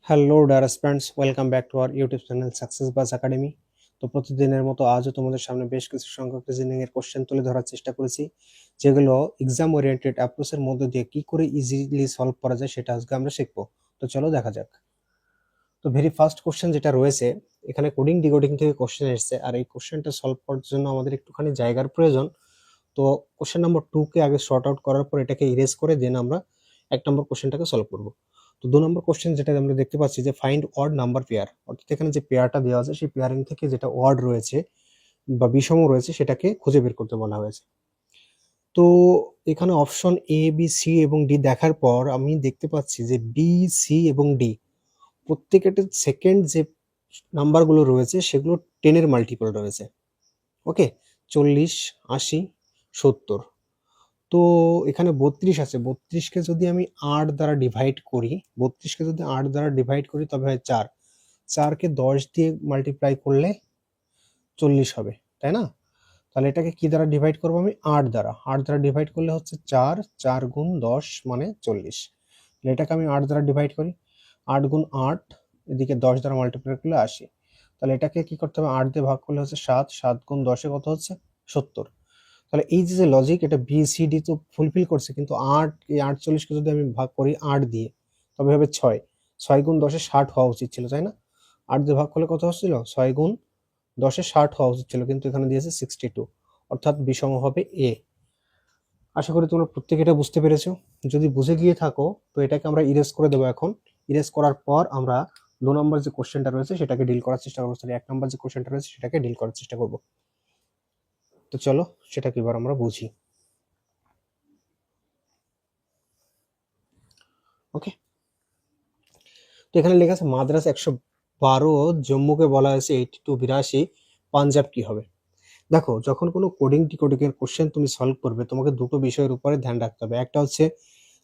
Hello dear students, welcome back to our YouTube channel success bus academy. তো প্রতিদিনের মতো আজও তোমাদের সামনে বেশ কিছু সংখ্যক রিজনিং এর কোশ্চেন তুলে ধরার চেষ্টা করেছি, যেগুলো এক্সাম ওরিয়েন্টেড অ্যাপ্রোচের মধ্যে দিয়ে কি করে ইজিলি সলভ করা যায় সেটা আজকে আমরা শিখবো। তো চলো দেখা যাক। তো ভেরি ফার্স্ট কোশ্চেন যেটা রয়েছে, এখানে কোডিং ডিকোডিং থেকে কোশ্চেন এসেছে, আর এই কোশ্চেনটা সলভ করার জন্য আমাদের একটুখানি জায়গার প্রয়োজন। তো কোশ্চেন নাম্বার 2 কে আগে সর্ট আউট করার পর এটাকে ইরেজ করে দেন আমরা 1 নম্বর কোশ্চেনটাকে সলভ করব। তো 2 নম্বর কোশ্চেন যেটা আমরা দেখতে পাচ্ছি যে ফাইন্ড অড নাম্বার পেয়ার, অর্থাৎ এখানে যে পেয়ারটা দেওয়া আছে সেই পেয়ারিং থেকে যেটা অড রয়েছে বা বিষম রয়েছে সেটাকে খুঁজে বের করতে বলা হয়েছে। তো এখানে অপশন এ বি সি এবং ডি দেখার পর আমি দেখতে পাচ্ছি যে বি সি এবং ডি প্রত্যেকটা সেকেন্ড যে নাম্বারগুলো রয়েছে সেগুলো 10 এর মাল্টিপল রয়েছে। ওকে, 40, 80, 70। তো এখানে 32 আছে, 32কে যদি আমি 8 দ্বারা ডিভাইড করি, 32কে যদি 8 দ্বারা ডিভাইড করি তবে হয় 4, 4কে 10 দিয়ে মাল্টিপ্লাই করলে 40 হবে, তাই না? তাহলে এটাকে কি দ্বারা ডিভাইড করবো আমি? 8 দ্বারা। 8 দ্বারা ডিভাইড করলে হচ্ছে 4, 4 গুণ 10 মানে 40। তাহলে এটাকে আমি 8 দ্বারা ডিভাইড করি, 8 গুণ 8, এদিকে 10 দ্বারা মাল্টিপ্লাই করলে 80। তাহলে এটাকে কি করতে হবে? 8 দিয়ে ভাগ করলে হচ্ছে 7, 7 গুণ 10-এ কত হচ্ছে? 70। তাহলে এই যে লজিক, এটা বি সি ডি তো ফুলফিল করছে, কিন্তু 8, এই 48কে যদি আমি ভাগ করি 8 দিয়ে তবে হবে 6, 6 গুণ 10-এ 60 হওয়া উচিত ছিল, তাই না? 8 দিয়ে ভাগ করলে কত হচ্ছিল? 6 গুণ 10-এ 60 হওয়া উচিত ছিল, কিন্তু এখানে দিয়েছে 62, অর্থাৎ বিষম হবে এ। আশা করি তোমরা প্রত্যেকে এটা বুঝতে পেরেছো। যদি বুঝে গিয়ে থাকো তো এটাকে আমরা ইরেজ করে দেবো। এখন ইরেজ করার পর আমরা 2 নম্বর যে কোশ্চেনটা রয়েছে সেটাকে ডিল করার চেষ্টা করবো, সরি 1 নম্বর যে কোশ্চেনটা রয়েছে সেটাকে ডিল করার চেষ্টা করবো। তো চলো সেটাকে এবার আমরা বুঝি। ওকে, তো এখানে লেখা আছে মাদ্রাস 112, জম্মুকে বলা হয়েছে 82, পাঞ্জাব কি হবে? দেখো, যখন কোনো কোডিং ডিকোডিং এর কোশ্চেন তুমি সলভ করবে তোমাকে দুটো বিষয়ের উপরে ধ্যান রাখতে হবে। একটা হচ্ছে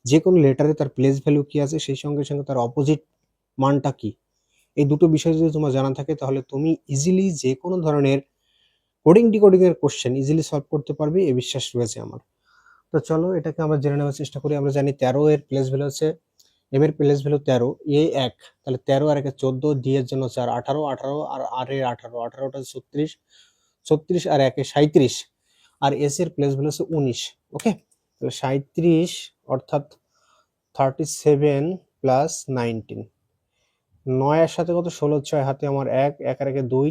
যে কোনো লেটারে তার প্লেস ভ্যালু কি আছে, সেই সঙ্গে সঙ্গে তার অপোজিট মানটা কি। এই দুটো বিষয় যদি তোমার জানা থাকে তাহলে তুমি ইজিলি যে কোনো ধরনের কোডিং ডিকোডিং এর কোশ্চেন ইজিলি সলভ করতে পারবে, এই বিশ্বাস রয়েছে আমার। তো চলো এটাকে আমরা জেনে নেওয়ার চেষ্টা করি। আমরা জানি 13 এর প্লেস ভ্যালু হচ্ছে, এম এর প্লেস ভ্যালু 13, এ 1, তাহলে 13 আর 1 14, ডি এর জন্য 4, 18, 18 আর আর এর 18, 18টা 36, 36 আর 1 37, আর এস এর প্লেস ভ্যালু হচ্ছে 19। ওকে, তাহলে 37 অর্থাৎ 37 প্লাস 19, 9 এর সাথে কত? 16, 6 হাতে আমার 1, 1 আর 1 2,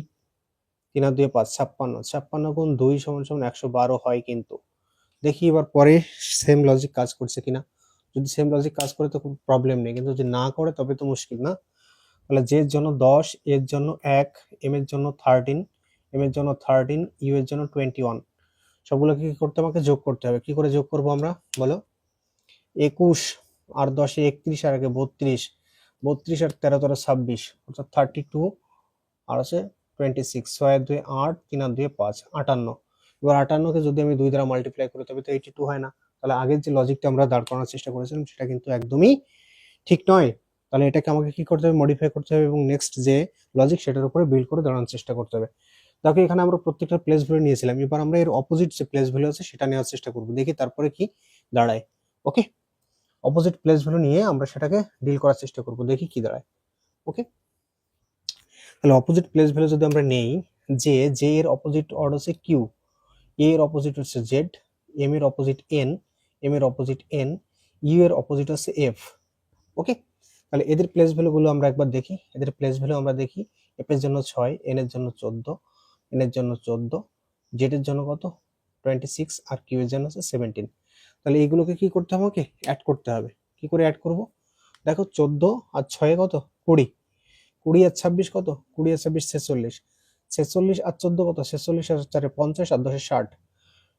3 আর 2 5, 56, 56 গুণ 2 সমান সমান 112 হয়। কিন্তু দেখি এবার পরে সেম লজিক কাজ করছে কিনা। যদি সেম লজিক কাজ করে তো কোনো প্রবলেম নেই, কিন্তু যদি না করে তবে তো মুশকিল, না? তাহলে জে এর জন্য 10, এর জন্য 1, এম এর জন্য 13, এম এর জন্য 13, ইউ এর জন্য 21, সবগুলোকে কি করতে আমাকে যোগ করতে হবে। কি করে যোগ করব আমরা বলো? 21 আর 10 এ 31 আর 1 32, 32 আর 13 13 26, অর্থাৎ 32 আর আছে 26, 6 আর 2 8, 3 আর 2 5, 58। এবার 58কে যদি আমি 2 দ্বারা মাল্টিপ্লাই করি তবে তো 82 হয় না। তাহলে আগের যে লজিকটা আমরা দাঁড় করানোর চেষ্টা করেছিলাম সেটা কিন্তু একদমই ঠিক নয়। তাহলে এটাকে আমাকে কি করতে হবে? মডিফাই করতে হবে এবং নেক্সট যে লজিক সেটার উপরে বিল্ড করে দাঁড়ানোর চেষ্টা করতে হবে। দেখো এখানে আমরা প্রত্যেকটা প্লেস ভ্যালু নিয়েছিলাম, এবার আমরা এর অপোজিট যে প্লেস ভ্যালু আছে সেটা নেওয়ার চেষ্টা করব, দেখি তারপরে কি দাঁড়ায়। ওকে, অপোজিট প্লেস ভ্যালু নিয়ে আমরা সেটাকে ডিল করার চেষ্টা করব, দেখি কি দাঁড়ায়। ওকে, তাহলে অপোজিট প্লেস ভ্যালু যদি আমরা নেই, যে জে এর অপোজিট অর্ড হচ্ছে কিউ, এ এর অপোজিট হচ্ছে জেড, এম এর অপোজিট এন, এম এর অপোজিট এন, ইউ এর অপোজিট হচ্ছে এফ। ওকে, তাহলে এদের প্লেস ভ্যালু গুলো আমরা একবার দেখি। এদের প্লেস ভ্যালু আমরা দেখি, এফ এর জন্য 6, এন এর জন্য 14, এন এর জন্য 14, জেড এর জন্য কত? 26, আর কিউ এর জন্য হচ্ছে 17। তাহলে এইগুলোকে কি করতে হবে? আমাকে অ্যাড করতে হবে। কি করে অ্যাড করব? দেখো 14 আর 6 কত? 20, 20 আর 26 কত? 20 আর 26 46, 46 আর 14 কত? 46 আর 4 50, আর 10 60,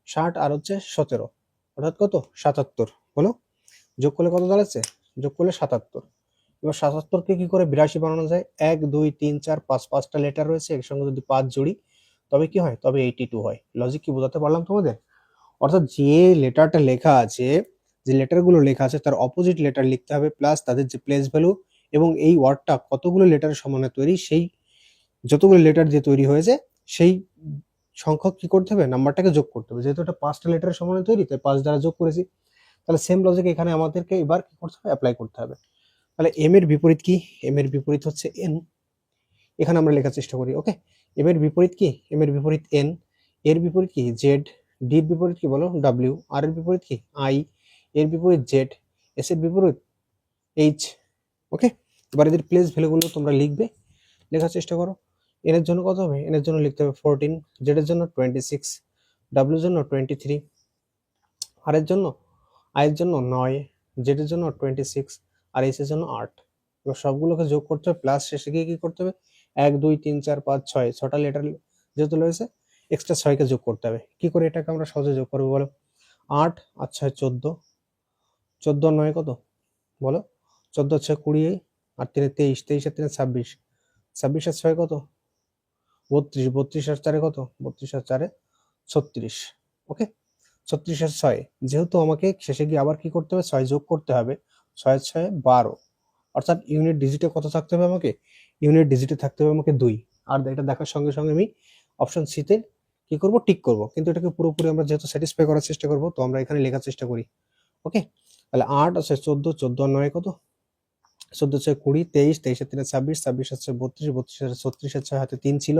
60 আর হচ্ছে 17, অর্থাৎ কত? 77। বলো, যোগ করলে কত দাঁড়াচ্ছে? যোগ করলে 77। এবার 77কে কি করে 82 বানানো যায়? 1 2 3 4 5, 5টা লেটার রয়েছে, এর সঙ্গে যদি 5 জুড়ি তবে কি হয়? তবে 82 হয়। লজিক কি বোঝাতে পারলাম তোমাদের? অর্থাৎ যে লেটারটা লেখা আছে, যে লেটারগুলো লেখা আছে তার অপোজিট লেটার লিখতে হবে, প্লাস তাদের যে প্লেস ভ্যালু এবং এই ওয়ার্ডটা কতগুলো লেটারের সমানে তৈরি, সেই যতগুলো লেটার দিয়ে তৈরি হয়েছে সেই সংখ্যক কি করতে হবে? নাম্বারটাকে যোগ করতে হবে। যেহেতু এটা 5টা লেটারের সমানে তৈরি তাই 5 দ্বারা যোগ করেছি। তাহলে সেম লজিক এখানে আমাদেরকে এবার কি করতে হবে? অ্যাপ্লাই করতে হবে। তাহলে এম এর বিপরীত কি? এম এর বিপরীত হচ্ছে এন। এখানে আমরা লেখার চেষ্টা করি। ওকে, এম এর বিপরীত কি? এম এর বিপরীত এন। এর বিপরীত কি? জেড। ডি এর বিপরীত কি বলো? ডাব্লিউ। আর এর বিপরীত কি? আই। এর বিপরীত জেড। এস এর বিপরীত এইচ। ওকে, এবার এদের প্লেস ভ্যালুগুলো তোমরা লিখবে, লেখার চেষ্টা করো। এন এর জন্য কত হবে? এন এর জন্য লিখতে হবে 14, জেড এর জন্য 26, ডাব্লিউ এর জন্য 23, আর এর জন্য আই এর জন্য 9, জেড এর জন্য 26, আর এইচ এর জন্য 8। এবার সবগুলোকে যোগ করতে হবে, প্লাস শেষে গিয়ে কি করতে হবে? 1 2 3 4 5 6, ছটা লেটার যেহেতু রয়েছে এক্সট্রা 6কে যোগ করতে হবে। কি করে এটাকে আমরা সহজে যোগ করবো বলো? 8 আর 6 14, 14 আর 9 কত বলো? 14 আর 6 20, আর 3 23, 23 আর 3 26, 26 আর 6 কত? 32, 32 আর 4 কত? 32 আর 4 36। ওকে, 36 আর 6, যেহেতু আমাকে শেষে গিয়ে আবার কি করতে হবে? 6 যোগ করতে হবে। 6 6 12, অর্থাৎ ইউনিট ডিজিটে কত থাকতে হবে আমাকে? ইউনিট ডিজিটে থাকতে হবে আমাকে 2। আর এটা দেখার সঙ্গে সঙ্গে আমি অপশন সিতে কি করব? টিক করব। কিন্তু এটাকে পুরোপুরি আমরা যেহেতু স্যাটিসফাই করার চেষ্টা করব, তো আমরা এখানে লেখার চেষ্টা করি। ওকে, তাহলে 8 আছে 14, 14 আর 9 কত? 14 6 20, 23, 23 আর 3 26, 26 আছে 32, 32 আর 36 এর 6 হাতে 3 ছিল,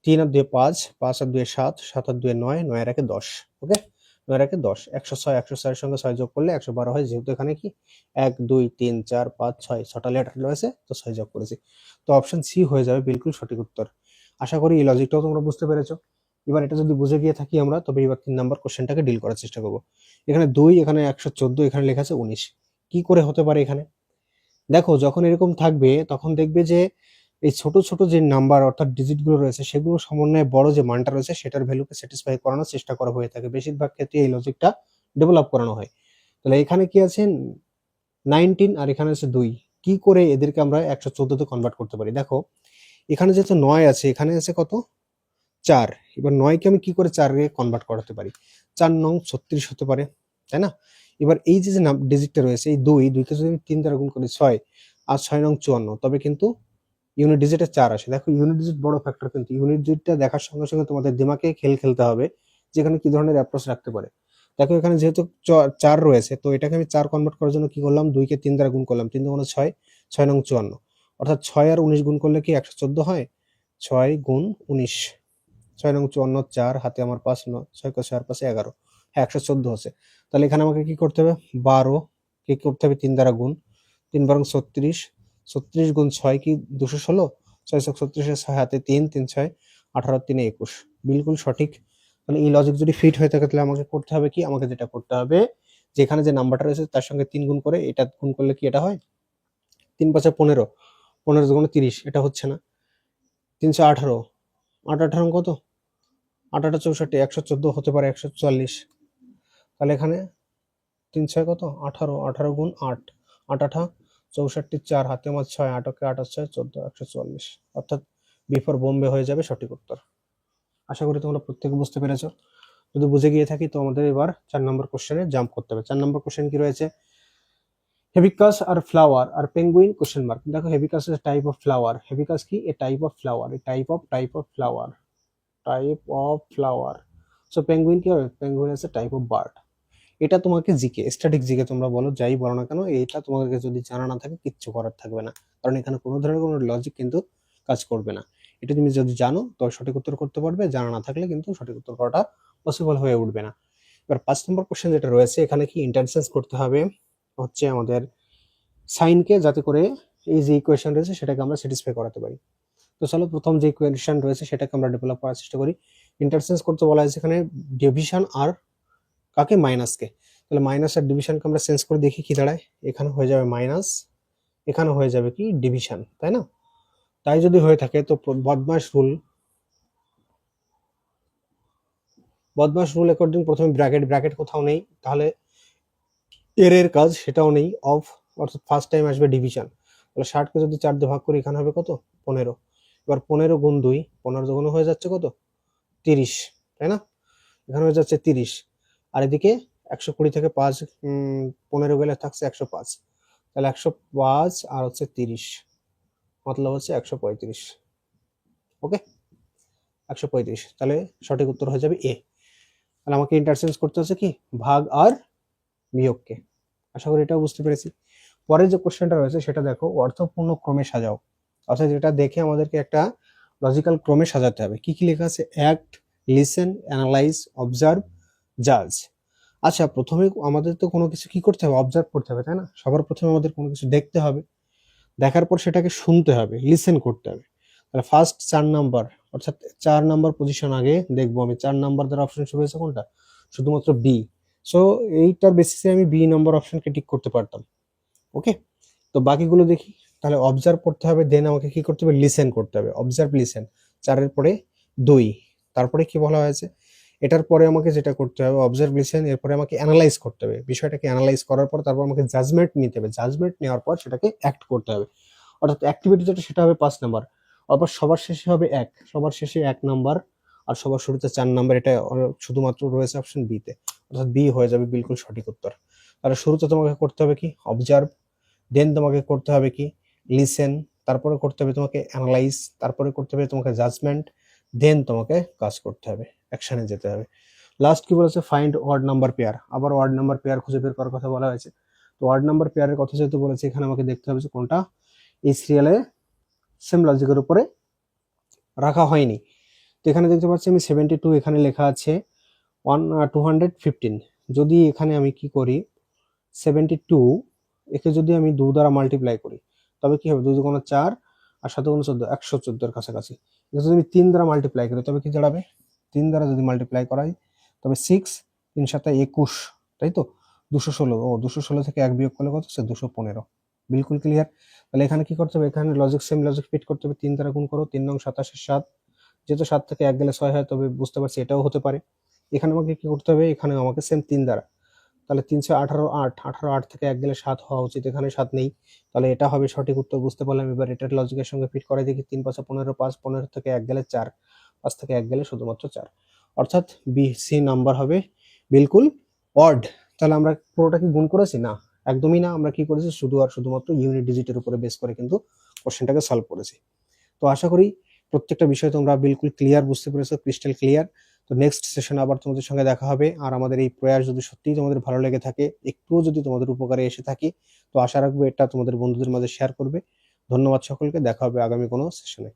3 আর 2 5, 5 আর 2 7, 7 আর 2 9, 9 আর 1 10। ওকে, 9 আর 1 10, 106, 106 এর সঙ্গে 6 যোগ করলে 112 হয়। যেহেতু এখানে কি 1 2 3 4 5 6 ছটা লেটার রয়েছে, তো 6 যোগ করেছি। তো অপশন সি হয়ে যাবে বিলকুল সঠিক উত্তর। আশা করি এই লজিকটাও তোমরা বুঝতে পেরেছো। এবার এটা যদি বুঝে গিয়ে থাকি আমরা, তবে এবার 3 নাম্বার কোশ্চেনটাকে ডিল করার চেষ্টা করব। এখানে 2, এখানে 114, এখানে লেখা আছে 19। কি করে হতে পারে এখানে? দেখো, যখন এরকম থাকবে তখন দেখবে যে এই ছোট ছোট যে নাম্বার অর্থাৎ ডিজিট গুলো রয়েছে, সেগুলো সমন্বয়ে বড় যে মানটা রয়েছে সেটার ভ্যালুকে স্যাটিসফাই করানোর চেষ্টা করা হয়ে থাকে। বেশিরভাগ ক্ষেত্রে এই লজিকটা ডেভেলপ করানো হয়। তাহলে এখানে কি আছে? 19, আর এখানে আছে 2। কি করে এদেরকে আমরা 114 তে কনভার্ট করতে পারি? দেখো, এখানে যেহেতু 9 আছে, এখানে আছে কত? 4। এবার 9 কে আমি কি করে 4 এ কনভার্ট করাতে পারি? 4 নং 36 হতে পারে, তাই না? এবার এই যে ডিজিটটা রয়েছে, এই 2 কে যদি আমি 3 দ্বারা গুণ করি 6, আর 6 নং 54, তবে কিন্তু ইউনিট ডিজিটে 4 আসে। দেখো, ইউনিট ডিজিট বড় ফ্যাক্টর, কিন্তু ইউনিট ডিজিটটা দেখার সঙ্গে সঙ্গে তোমাদের দিমাগে খেলতে হবে যেখানে কি ধরনের অ্যাপ্রোচ রাখতে পারে। দেখো, এখানে যেহেতু 4 রয়েছে, তো এটাকে আমি 4 কনভার্ট করার জন্য কি করলাম? 2 কে 3 দ্বারা গুণ করলাম, 3 দুগুণে 6, 6 নং 54, অর্থাৎ 6 আর 19 গুণ করলে কি 114 হয়? 6 গুণ 19, 6 নং 54, 4 হাতে আমার 5, 6 কে 6 আর 5 11, হ্যাঁ 114 হচ্ছে। তাহলে এখানে আমাকে কি করতে হবে? 12 কি করতে হবে? 3 দ্বারা গুণ, 3 বারং 36, 36 গুণ 6 কি 216, 6 36 এর 6 হাতে 3, 3 6 18, 3 21, বিলকুল সঠিক। তাহলে এই লজিক যদি ফিট হয়ে থাকে, তাহলে আমাকে করতে হবে কি? আমাকে যেটা করতে হবে, যেখানে যে নাম্বারটা রয়েছে তার সঙ্গে 3 গুণ করে এটা গুণ করলে কি এটা হয়? 3 5 15, 15 গুণ 30, এটা হচ্ছে না। 318, 8 18 কত? 8 8 64, 114 হতে পারে 144। তাহলে এখানে 3 6 কত? 18, 18 গুণ 8, 8 8 64, 4 হাতে আমার 6, 8 কে 8 6 14, 144, অর্থাৎ বিফোর বোম্বে হয়ে যাবে সঠিক উত্তর। আশা করি তোমরা প্রত্যেকে বুঝতে পেরেছো। যদি বুঝে গিয়ে থাকি, তো আমাদের এবার 4 নম্বর কোশ্চেনে জাম্প করতে হবে। 4 নম্বর কোশ্চেন কি রয়েছে? হেবিকাস আর ফ্লাওয়ার আর পেঙ্গুইন কোশ্চেন মার্ক। দেখো, hibiscus is type of flower. Hibiscus কি? A type of flower, a type of flower, type of flower. So penguin কি হবে? Penguin is a type of bird. এটা তোমাকে জিকে, স্ট্যাটিক জিকে তোমরা বলো, যাই বলো না কেন, এটা তোমাকে যদি জানা না থাকে কিচ্ছু করার থাকবে না, কারণ এখানে কোনো ধরনের কোনো লজিক কিন্তু কাজ করবে না। এটা তুমি যদি জানো তবে সঠিক উত্তর করতে পারবে, জানা না থাকলে কিন্তু সঠিক উত্তর করাটা পসিবল হয়ে উঠবে না। এবার 5 নম্বর কোশ্চেন যেটা রয়েছে, এখানে কি ইন্টারসেন্স করতে হবে হচ্ছে আমাদের সাইনকে, যাতে করে এই যে ইকুয়েশন রয়েছে সেটাকে আমরা স্যাটিসফাই করাতে পারি। তো চলো, প্রথম যে ইকুয়েশন রয়েছে সেটাকে আমরা ডেভেলপ করার চেষ্টা করি। ইন্টারসেন্স করতে বলা হয়েছে এখানে ডিভিশন আর কাকে? মাইনাসকে। তাহলে মাইনাস আর ডিভিশনকে আমরা চেঞ্জ করে দেখি কি দাঁড়ায়। এখানে হয়ে যাবে মাইনাস, এখানে হয়ে যাবে কি? ডিভিশন, তাই না? তাই যদি হয়ে থাকে, তো বদমাস রুল অ্যাকর্ডিং প্রথমে ব্র্যাকেট কোথাও নেই, তাহলে এর কাজ সেটাও নেই, অফ, অর্থাৎ ফার্স্ট টাইম আসবে ডিভিশন। তাহলে 60কে যদি 4 দিয়ে ভাগ করি, এখানে হবে কত? 15। এবার 15 গুণ 2, 15 গুণ হয়ে যাচ্ছে কত? 30, তাই না? এখানে হয়ে যাচ্ছে 30, আর এদিকে 120 থেকে 5 15 গেলে থাকছে 105। তাহলে 105 আর হচ্ছে 30, মতলব হচ্ছে 135। ওকে, 135, তাহলে সঠিক উত্তর হয়ে যাবে এ। তাহলে আমাকে ইন্টারচেঞ্জ করতে হচ্ছে কি? ভাগ আর বিয়োগকে। আশা করি এটাও বুঝতে পেরেছি। পরে যে কোশ্চেনটা রয়েছে সেটা দেখো, অর্থপূর্ণ ক্রমে সাজাও। অর্থাৎ যেটা দেখে আমাদেরকে একটা লজিক্যাল ক্রমে সাজাতে হবে। কি কি লেখা আছে? অ্যাক্ট, লিসেন, অ্যানালাইজ, অবজার্ভ, জাজ। আচ্ছা, প্রথমে আমাদের তো কোনো কিছু কি করতে হবে? অবজার্ভ করতে হবে, তাই না? সবার প্রথমে আমাদের কোনো কিছু দেখতে হবে, দেখার পর সেটাকে শুনতে হবে, লিসেন করতে হবে। তাহলে ফার্স্ট 4 নাম্বার, অর্থাৎ 4 নাম্বার পজিশন আগে দেখবো আমি। 4 নাম্বার দ্বারা অপশন শুরু হয়েছে কোনটা? শুধুমাত্র বি। সো এইটার বেসিসে আমি বি নাম্বার অপশনকে টিক করতে পারতাম। ওকে, তো বাকিগুলো দেখি। তাহলে অবজার্ভ করতে হবে, দেন আমাকে কি করতে হবে? লিসেন করতে হবে। অবজার্ভ, লিসেন, 4-এর পরে 2। তারপরে কি বলা হয়েছে? এটার পরে আমাকে যেটা করতে হবে, অবজার্ভ, লিসেন, এরপরে আমাকে অ্যানালাইজ করতে হবে। বিষয়টাকে অ্যানালাইজ করার পর তারপর আমাকে জাজমেন্ট নিতে হবে। জাজমেন্ট নেওয়ার পর সেটাকে অ্যাক্ট করতে হবে। অর্থাৎ অ্যাক্টিভিটি যেটা সেটা হবে 5 নাম্বার। অর্থাৎ সবার শেষে হবে 1, সবার শেষে 1 নাম্বার, আর সবার শুরুতে 4 নাম্বার। এটা শুধুমাত্র রয়েছে অপশন বি তে, অর্থাৎ বি হয়ে যাবে বিলকুল সঠিক উত্তর। তাহলে শুরুতে তোমাকে করতে হবে কি? অবজার্ভ, দেন তোমাকে করতে হবে কি? লিসেন, তারপরে করতে হবে তোমাকে অ্যানালাইজ, তারপরে করতে হবে তোমাকে জাজমেন্ট, দেন তোমাকে কাজ করতে হবে, অ্যাকশনে যেতে হবে। লাস্ট কি বলেছে? Find word number pair. আবার ওয়ার্ড নাম্বার পেয়ার খুঁজে বের করার কথা বলা হয়েছে। তো ওয়ার্ড নাম্বার পেয়ারের কথা যেহেতু বলেছে, এখানে আমাকে দেখতে হবে যে কোনটা এই সিরিয়ালে সেম লজিকের উপরে রাখা হয়নি। তো এখানে দেখতে পাচ্ছি আমি 72, এখানে লেখা আছে 215। যদি এখানে আমি কি করি, 72 একে যদি আমি 2 দ্বারা মাল্টিপ্লাই করি, তবে কি হবে? 2 দুগুণ 4 আর 7 গুণ 14, 114 এর কাছাকাছি। এটা যদি আমি 3 দ্বারা মাল্টিপ্লাই করি, তবে কি দাঁড়াবে? 3 দ্বারা যদি মাল্টিপ্লাই করাই, তবে 6, 3 7 21, তাই তো? 216। ও 216 থেকে 1 বিয়োগ করলে কত হচ্ছে? 215। বিলকুল ক্লিয়ার। তাহলে এখানে কি করতে হবে? এখানে লজিক, সেম লজিক ফিট করতে হবে। 3 দ্বারা গুণ করো, 3 নং 27, 7। যেহেতু 7 থেকে 1 গেলে 6 হয়, তবে বুঝতে পারছি এটাও হতে পারে। এখানে আমাকে কি করতে হবে? এখানে আমাকে সেম 3 দ্বারা, তাহলে 318, 8, 18, 8 থেকে 1 গেলে 7 হওয়া উচিত। এখানে 7 নেই, তাহলে এটা হবে সঠিক উত্তর। বুঝতে পারলাম। এবার এটার লজিকের সঙ্গে ফিট করে দেখি। 3 5 15, 5 15 থেকে 1 গেলে 4, 5 থেকে 1 গেলে শুধুমাত্র 4। অর্থাৎ বি সি নাম্বার হবে বিলকুল অড। তাহলে আমরা পুরোটা কি গুণ করেছি? না, একদমই না। আমরা কি করেছি? শুধু আর শুধুমাত্র ইউনিট ডিজিটের উপরে বেস করে কিন্তু কোশ্চেনটাকে সলভ করেছি। তো আশা করি প্রত্যেকটা বিষয় তোমরা বিলকুল ক্লিয়ার বুঝতে পেরেছো, ক্রিস্টাল ক্লিয়ার। তো নেক্সট সেশনে আবার তোমাদের সঙ্গে দেখা হবে। আর আমাদের এই প্রয়াস যদি সত্যিই তোমাদের ভালো লেগে থাকে, একটুও যদি তোমাদের উপকারে এসে থাকে, তো আশা রাখবো এটা তোমাদের বন্ধুদের মাঝে শেয়ার করবে। ধন্যবাদ সকলকে। দেখা হবে আগামী কোনো সেশনে।